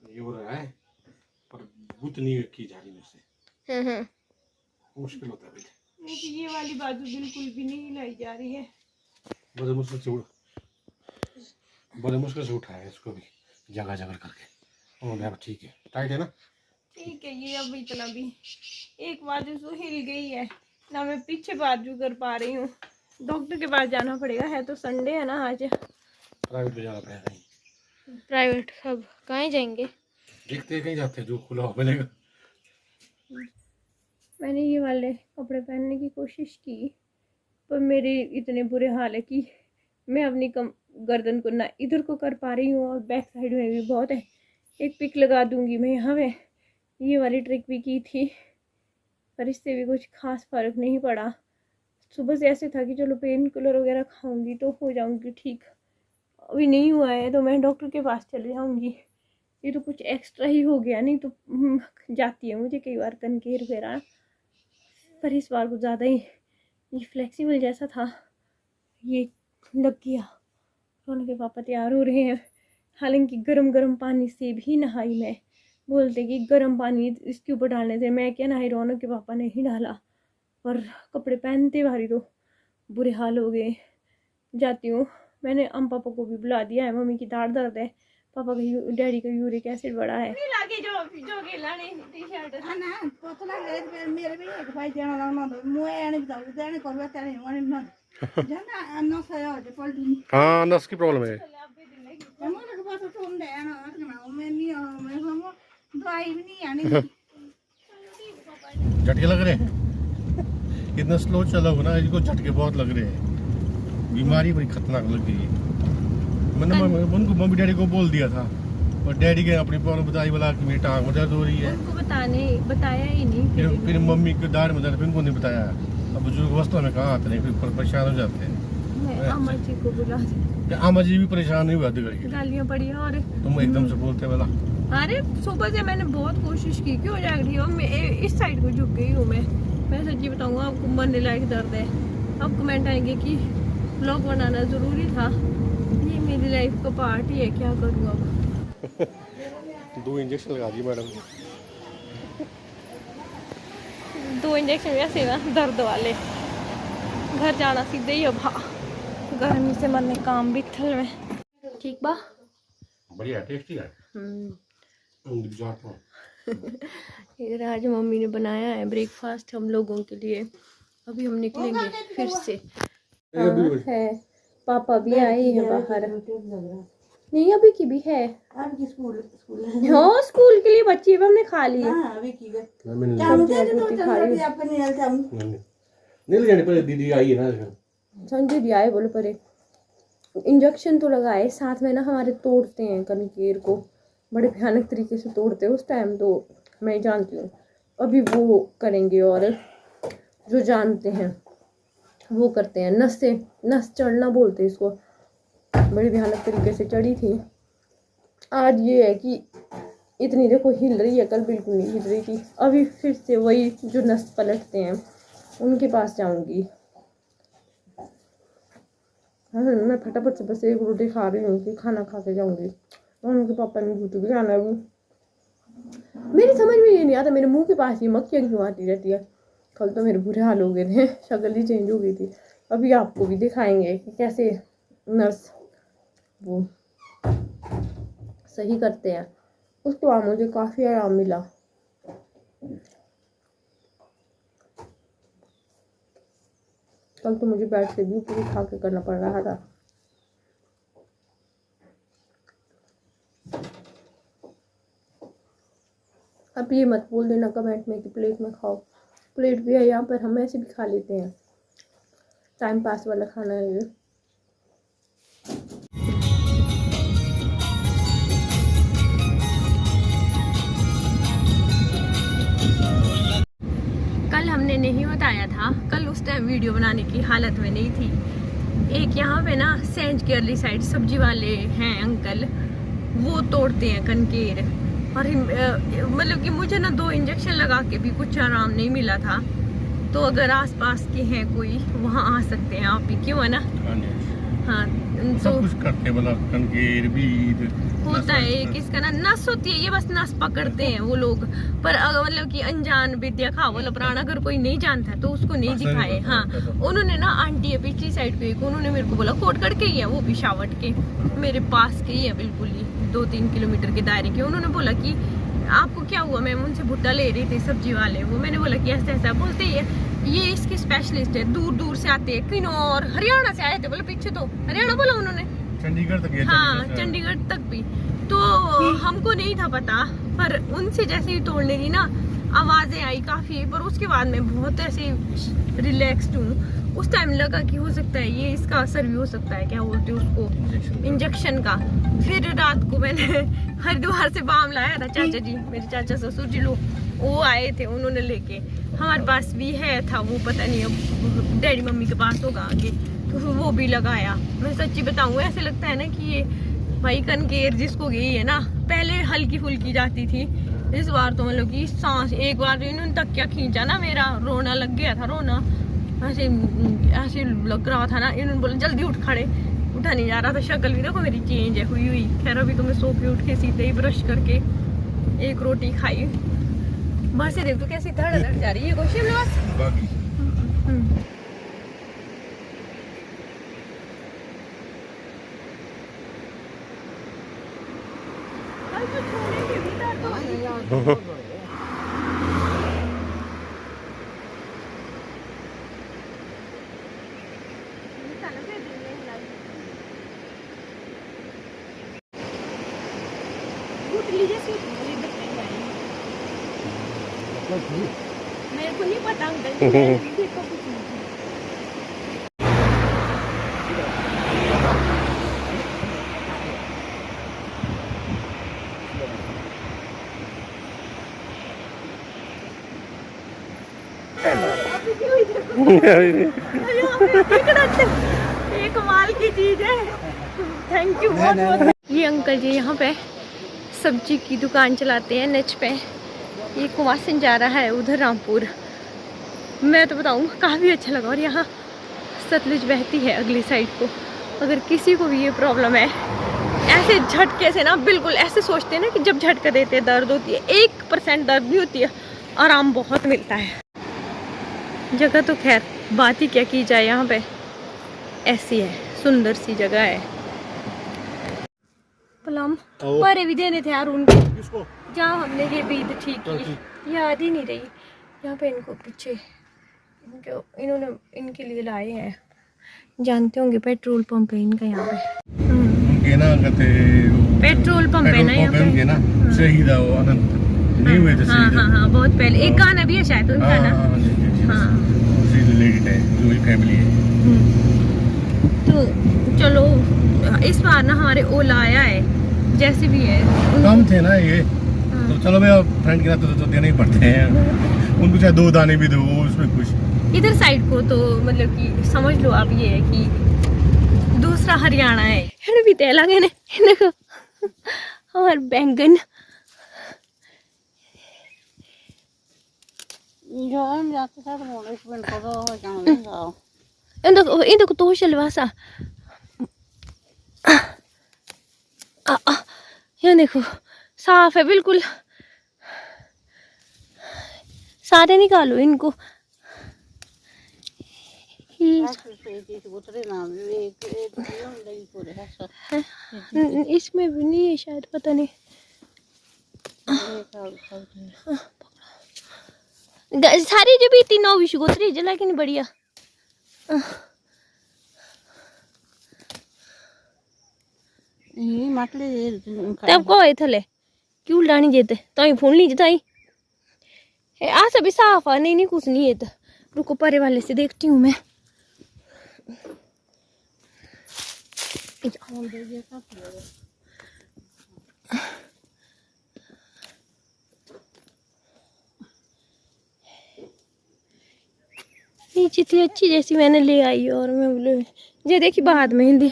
ये हो रहा है पर भूत नहीं की जा रही मुझसे। मुश्किल होता है भाई। ये वाली बाजू बिल्कुल भी नहीं हिलाई जा रही है। बड़े मुश्किल से उठाया है इसको भी जगह जगह करके। और ठीक है, टाइट है ना? ठीक है, ये अब इतना भी एक बाजू तो हिल गई है ना, मैं पीछे बाजू कर पा रही हूँ। डॉक्टर के पास जाना पड़ेगा, है तो संडे है ना आज। प्राइवेट में जाना पड़ेगा कहीं। प्राइवेट अब कहाँ जाएंगे? देखते हैं कहीं जाते हैं जो खुला हो मिलेगा। मैंने ये वाले कपड़े पहनने की कोशिश की पर मेरे इतने बुरे हाल है कि मैं अपनी गर्दन को ना इधर को कर पा रही हूँ और बैक साइड में भी बहुत है। एक पिक लगा दूंगी मैं यहाँ पे। ये वाली ट्रिक भी की थी पर इससे भी कुछ खास फर्क नहीं पड़ा। सुबह से ऐसे था कि चलो पेन किलर वगैरह खाऊंगी तो हो जाऊंगी ठीक, अभी नहीं हुआ है तो मैं डॉक्टर के पास चले जाऊंगी। ये तो कुछ एक्स्ट्रा ही हो गया, नहीं तो जाती है मुझे कई बार कनकेर वगैरह, पर इस बार कुछ ज़्यादा ही ये फ्लेक्सिबल जैसा था, ये लग गया। रोनक के पापा तैयार हो रहे हैं, हालांकि गर्म पानी से भी नहाई मैं। बोलते कि गर्म पानी इसके ऊपर डालने से, मैं क्या नहाई, रोनक के पापा ने ही डाला। पर कपड़े पहनते बारी तो बुरे हाल हो गए। जाती हूँ, मैंने अम पापा को भी बुला दिया है। मम्मी की दाढ़ दर्द है, पापा का डैडी का यूरिक एसिड बढ़ा है। जो गेलाने टी-शर्ट ना पतला मेरे भी एक भाई देना लगना मुए आने बताओ देने करवा तेरे वाले ना जाना अन्ना से आ जे पल दिन। हाँ, नस की प्रॉब्लम है। हमारे के पास तो हम दे ना ना मैं नहीं मैं हम दवाई भी नहीं आने। झटके लग रहे हैं, इतना स्लो चला हो ना, इसको झटके बहुत लग रहे हैं। बीमारी बड़ी खतरनाक लग गई है। मैंने उनको मम्मी डैडी को बोल दिया था और डैडी के अपनी प्रॉब्लम बताई, बोला कि मेरी टांग में दर्द हो रही है। उनको बताया ही नहीं। फिर मम्मी के दाढ़ में दर्द, उनको नहीं बताया। अब बुजुर्ग अवस्था में कहाँ आते नहीं, फिर परेशान हो जाते हैं। अम्मा जी को बुला दिया, अम्मा जी भी परेशान नहीं हुआ घड़ी, गालियाँ पड़ी और तुम एकदम से बोलते वाला। अरे सुबह से मैंने बहुत कोशिश की, क्यों जाग रही हूँ मैं, इस साइड को झुक गई हूँ मैं सच्ची बताऊँगा आपको, मरने लायक दर्द है। अब कमेंट आएंगे कि ब्लॉग बनाना ज़रूरी था, ये मेरी लाइफ का पार्ट ही है, क्या करूँ अब। 2 इंजेक्शन लगा दिए मैडम। 2 इंजेक्शन वैसे ना दर्द वाले, घर जाना सीधे ही अब। गर्मी से मरने काम भी थल में। ठीक बा, बढ़िया टेस्टी है। इधर आज मम्मी ने बनाया है ब्रेकफास्ट हम लोगों के लिए। अभी हम निकलेंगे फिर से। है पापा भी आए हैं बाहर, नहीं अभी की भी है। आपकी स्कूल हाँ स्कूल के लिए बच्ची हमने खा ली है। हां अभी की गए नहीं ले जाने पर दीदी आई है ना, संजय भी आए बोले, पर इंजेक्शन तो लगाए साथ में ना, हमारे तोड़ते हैं कनकेर को बड़े भयानक तरीके से तोड़ते हैं उस टाइम, तो मैं जानती हूँ। अभी वो करेंगे और जो जानते हैं वो करते हैं। नस चढ़ना बोलते हैं इसको, बड़ी भयानक तरीके से चढ़ी थी। आज ये है कि इतनी देखो हिल रही है, कल बिल्कुल नहीं हिल रही थी। अभी फिर से वही जो नस पलटते हैं उनके पास जाऊंगी। हाँ मैं फटाफट से बस एक रोटी खा रही हूँ कि खाना खा के जाऊंगी। और उनके पापा ने भूत भी खाना है। मेरी समझ में ये नहीं आता मेरे मुंह के पास ये मक्खियाँ क्यों आती रहती है। कल तो मेरे बुरे हाल हो गए थे, शक्ल ही चेंज हो गई थी। अभी आपको भी दिखाएंगे कि कैसे नर्स वो सही करते हैं। उसके बाद मुझे काफ़ी आराम मिला। कल तो मुझे बेड से भी पूरी खा के करना पड़ रहा था। अब ये मत बोल देना कमेंट में कि प्लेट में खाओ, प्लेट भी है यहाँ पर, हम ऐसे भी खा लेते हैं, टाइम पास वाला खाना है ये। कल हमने नहीं बताया था, कल उस टाइम वीडियो बनाने की हालत में नहीं थी। एक यहाँ पे ना सेंज केरली साइड सब्जी वाले हैं अंकल, वो तोड़ते हैं कनकेर। और मतलब कि मुझे ना 2 इंजेक्शन लगा के भी कुछ आराम नहीं मिला था। तो अगर आसपास के हैं कोई, वहाँ आ सकते हैं आप भी, क्यों है ना। हाँ तो सब कुछ करते, मतलब कनकेर भी होता है एक इसका ना नस होती है, ये बस नस पकड़ते हैं वो लोग। पर अगर मतलब कि अनजान विद्या खावल प्राण अगर कोई नहीं जानता है तो उसको नहीं दिखाए। हाँ, उन्होंने ना आंटी है पिछली साइड पे, उन्होंने मेरे को बोला कोटगढ़ के ही है, वो पिशावर के मेरे पास के ही है, बिल्कुल ही 2-3 किलोमीटर के दायरे के। उन्होंने बोला कि आपको क्या हुआ, मैं उनसे भुट्टा ले रही थी सब्जी वाले, वो मैंने बोला कि ऐसा ऐसा, बोलते ही है ये इसके स्पेशलिस्ट है, दूर दूर से आते हैं, किन्नौर हरियाणा से आए थे, बोले पीछे तो हरियाणा बोला उन्होंने, चंडीगढ़ तक। हाँ चंडीगढ़ तक भी। तो हमको नहीं था पता, पर उनसे जैसे ही तोड़ने की ना आवाजें आई काफी, पर उसके बाद मैं बहुत ऐसे रिलैक्स्ड हूँ। उस टाइम लगा कि हो सकता है ये इसका असर भी हो सकता है, क्या बोलते हैं उसको, इंजेक्शन का। फिर रात को मैंने हरिद्वार से बाम लाया था, चाचा जी मेरे चाचा ससुर जी लोग वो आए थे, उन्होंने लेके, हमारे पास भी है था वो, पता नहीं अब डैडी मम्मी के पास होगा आगे, तो फिर वो भी लगाया। मैं सच्ची बताऊँ ऐसे लगता है ना कि ये भाई कनकेर जिसको गई है ना, पहले हल्की फुल्की जाती थी, इस बार तो मतलब कि सांस, एक बार इन्होंने तकिया खींचा ना मेरा रोना लग गया था, रोना ऐसे ऐसे लग रहा था ना, इन्होंने बोला जल्दी उठ खड़े, उठा नहीं जा रहा था। शक्ल भी देखो मेरी चेंज है हुई। खैर अभी तो मैं सो के उठ के सीधे ही ब्रश करके एक रोटी खाई, बस ये देख तो कैसी धड़ धड़ जा रही है क्वेश्चन बस। मेरे को नहीं पता अंकल, देखो कुछ नहीं। ये कमाल की चीज है, थैंक यू बहुत बहुत। ये अंकल जी यहाँ पे सब्जी की दुकान चलाते हैं नच पे, ये कुमासन जा रहा है उधर रामपुर। मैं तो बताऊँ काफ़ी अच्छा लगा, और यहाँ सतलुज बहती है अगली साइड को। अगर किसी को भी ये प्रॉब्लम है ऐसे झटके से ना, बिल्कुल ऐसे सोचते हैं ना कि जब झटका देते हैं दर्द होती है, 1% दर्द नहीं होती है, आराम बहुत मिलता है। जगह तो खैर बात ही क्या की जाए, यहाँ पे ऐसी है, सुंदर सी जगह है। पलम परे भी देने थे यार उनके, जहाँ हमने ये बीत ठीक की, याद ही नहीं रही। यहाँ पे इनको पीछे इन्होंने इनके लिए लाए हैं, जानते होंगे पेट्रोल पंप है इनका यहाँ पे। उनके ना कहते पेट्रोल पंप है ना यहाँ पे ना, शहीद है वो अनंत नहीं हुए थे। हाँ बहुत पहले एक गाना भी है शायद उनका ना। हाँ उसी रिलेटेड है, जो ही फैमिली है। तो चलो इस बार ना हमारे ओला आया है, जैसे भी है कम थे ना ये, तो चलो भाई फ्रेंड के नाते तो देने ही पड़ते हैं। उनको चाहे 2 दाने भी दो, उसमें कुछ। इधर साइड को तो मतलब कि समझ लो आप ये है कि दूसरा हरियाणा है भी तेल लगे ने देखो और बैंगन इनको तो शलवासा ये देखो साफ है बिल्कुल, सारे निकालो इनको। इसमें भी नहीं है शायद, पता नहीं। सारी जो भी 3 विशु गोत्री जला कि नहीं बढ़िया। तब को है थले क्यों लानी जेते ताई फोन ली ताई आ सभी साफ है, नहीं कुछ नहीं है। तो रुको परे वाले से देखती हूँ मैं। ये जितनी अच्छी जैसी मैंने ले आई, और मैं बोले ये देखी बाद में हिंदी।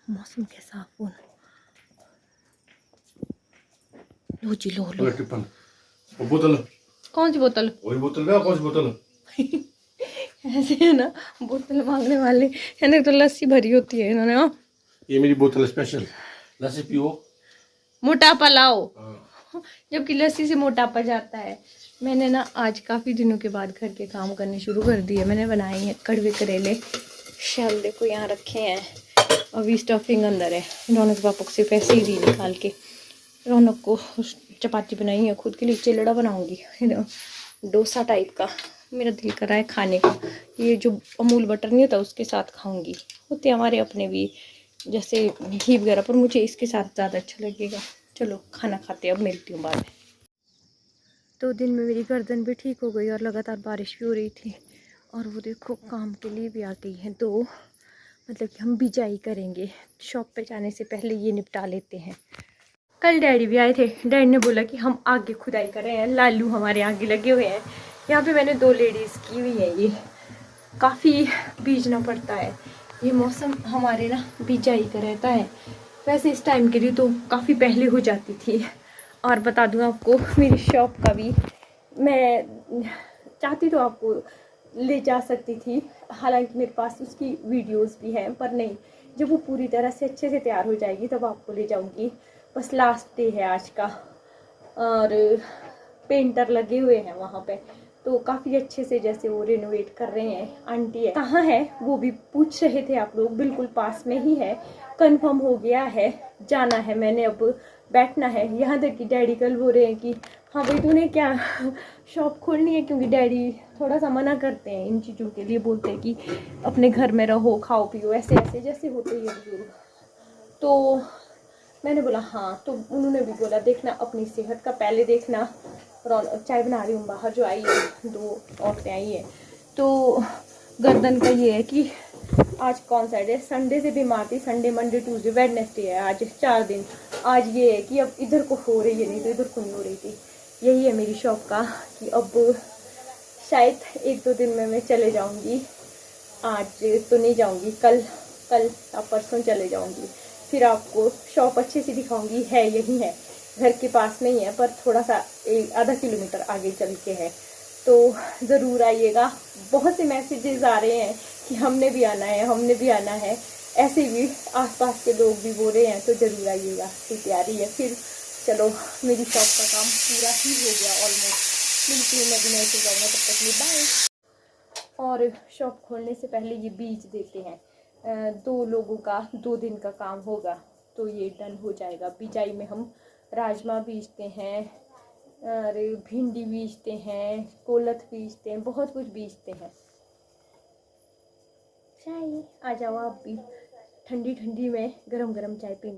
मौसम कैसा हो, लो जी लो लो बोतल कौन सी बोतल? वही बोतल में कौन सी बोतल? ऐसे है ना, बोतल मांगने वाले है ना, तो लस्सी भरी होती है इन्होंने। हाँ, ये मेरी बोतल स्पेशल, लस्सी पियो। मोटापा लाओ, हाँ। जबकि लस्सी से मोटापा जाता है। मैंने ना आज काफ़ी दिनों के बाद घर के काम करने शुरू कर दिए। मैंने बनाए हैं कड़वे करेले, शैल देखो यहाँ रखे हैं, अभी स्टफिंग अंदर है। रौनक पापा को सिर्फ ऐसे ही दी निकाल के। रौनक को चपाती बनाई है, खुद के लिए चिलड़ा बनाऊंगी, डोसा टाइप का। मेरा दिल कर रहा है खाने का। ये जो अमूल बटर नहीं होता उसके साथ खाऊंगी। होते हमारे अपने भी जैसे घी वगैरह, पर मुझे इसके साथ ज़्यादा अच्छा लगेगा। चलो खाना खाते हैं, अब मिलती हूँ बाद में। 2 दिन में मेरी गर्दन भी ठीक हो गई और लगातार बारिश भी हो रही थी। और वो देखो काम के लिए भी आ गई हैं 2, मतलब कि हम बिजाई करेंगे। शॉप पे जाने से पहले ये निपटा लेते हैं। कल डैडी भी आए थे। डैडी ने बोला कि हम आगे खुदाई कर रहे हैं, लालू हमारे आगे लगे हुए हैं। यहाँ पे मैंने 2 लेडीज़ की हुई है। ये काफ़ी बीजना पड़ता है। ये मौसम हमारे ना बिजाई का रहता है। वैसे इस टाइम के लिए तो काफ़ी पहले हो जाती थी। और बता दूँ आपको, मेरी शॉप का भी मैं चाहती तो आपको ले जा सकती थी, हालांकि मेरे पास उसकी वीडियोस भी हैं, पर नहीं, जब वो पूरी तरह से अच्छे से तैयार हो जाएगी तब आपको ले जाऊंगी। बस लास्ट डे है आज का, और पेंटर लगे हुए हैं वहाँ पे, तो काफ़ी अच्छे से जैसे वो रिनोवेट कर रहे हैं। आंटी है कहाँ है वो भी पूछ रहे थे आप लोग, बिल्कुल पास में ही है, कंफर्म हो गया है, जाना है मैंने, अब बैठना है। यहाँ तक कि डैडी कल बोल रहे हैं कि हाँ भाई तूने क्या शॉप खोलनी है, क्योंकि डैडी थोड़ा सा मना करते हैं इन चीज़ों के लिए, बोलते हैं कि अपने घर में रहो, खाओ पियो, ऐसे ऐसे जैसे होते ही बुजुर्ग। तो मैंने बोला हाँ, तो उन्होंने भी बोला देखना अपनी सेहत का पहले देखना। चाय बना रही हूँ बाहर, जो आई है 2 औरतें आई है। तो गर्दन का ये है कि आज कौन सा डे, संडे से बीमार थी, संडे मंडे ट्यूसडे वेडनेसडे है आज, 4 दिन। आज ये है कि अब इधर को हो रही है, नहीं तो इधर को नहीं हो रही थी। यही है मेरी शॉप का कि अब शायद 1-2 दिन में मैं चले जाऊंगी। आज तो नहीं जाऊंगी, कल या परसों चले जाऊंगी। फिर आपको शॉप अच्छे से दिखाऊंगी। है यही है, घर के पास में ही है, पर थोड़ा सा आधा किलोमीटर आगे चल के है। तो ज़रूर आइएगा। बहुत से मैसेजेस आ रहे हैं कि हमने भी आना है, हमने भी आना है। ऐसे भी आसपास के लोग भी बोल रहे हैं, तो ज़रूर आइएगा। तो तैयारी है फिर। चलो मेरी शॉप का काम पूरा ही हो गया ऑलमोस्ट। मिलती हूँ मैं भी, नहीं से जाऊँगा, तब तक लिए बाय। और शॉप खोलने से पहले ये बीज देते हैं। 2 लोगों का 2 दिन का काम होगा, तो ये डन हो जाएगा। बिजाई में हम राजमा बीजते हैं, और भिंडी बीजते हैं, कोलथ बीजते हैं, बहुत कुछ बीजते हैं। चाय आ जाओ आप भी, ठंडी ठंडी में गरम गरम चाय पीने।